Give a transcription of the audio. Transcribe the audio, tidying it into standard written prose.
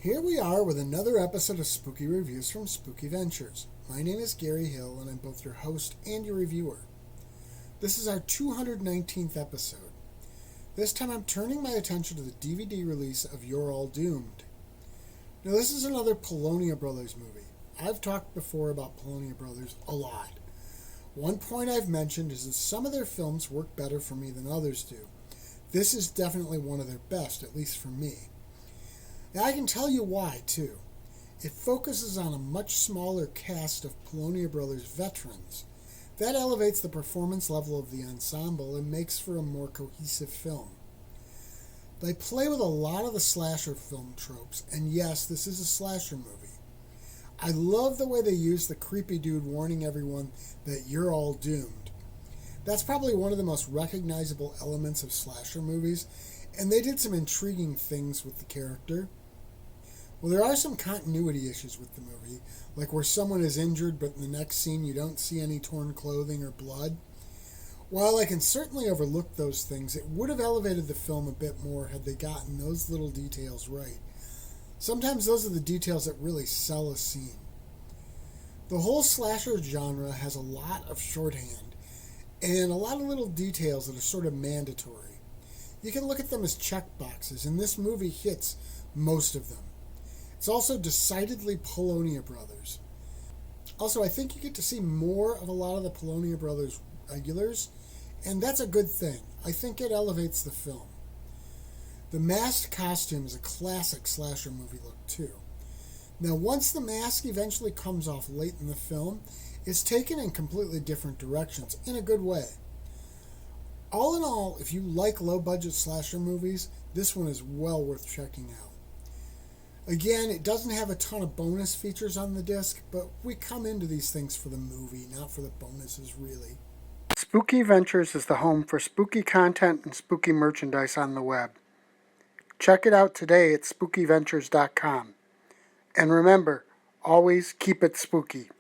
Here we are with another episode of Spooky Reviews from Spooky Ventures. My name is Gary Hill, and I'm both your host and your reviewer. This is our 219th episode. This time I'm turning my attention to the DVD release of You're All Doomed. Now, this is another Polonia Brothers movie. I've talked before about Polonia Brothers a lot. One point I've mentioned is that some of their films work better for me than others do. This is definitely one of their best, at least for me. Now, I can tell you why, too. It focuses on a much smaller cast of Polonia Brothers veterans. That elevates the performance level of the ensemble and makes for a more cohesive film. They play with a lot of the slasher film tropes, and yes, this is a slasher movie. I love the way they use the creepy dude warning everyone that you're all doomed. That's probably one of the most recognizable elements of slasher movies, and they did some intriguing things with the character. Well, there are some continuity issues with the movie, like where someone is injured but in the next scene you don't see any torn clothing or blood. While I can certainly overlook those things, it would have elevated the film a bit more had they gotten those little details right. Sometimes those are the details that really sell a scene. The whole slasher genre has a lot of shorthand and a lot of little details that are sort of mandatory. You can look at them as check boxes, and this movie hits most of them. It's also decidedly Polonia Brothers. Also, I think you get to see more of a lot of the Polonia Brothers regulars, and that's a good thing. I think it elevates the film. The masked costume is a classic slasher movie look, too. Now, once the mask eventually comes off late in the film, it's taken in completely different directions, in a good way. All in all, if you like low-budget slasher movies, this one is well worth checking out. Again, it doesn't have a ton of bonus features on the disc, but we come into these things for the movie, not for the bonuses, really. Spooky Ventures is the home for spooky content and spooky merchandise on the web. Check it out today at spookyventures.com. And remember, always keep it spooky.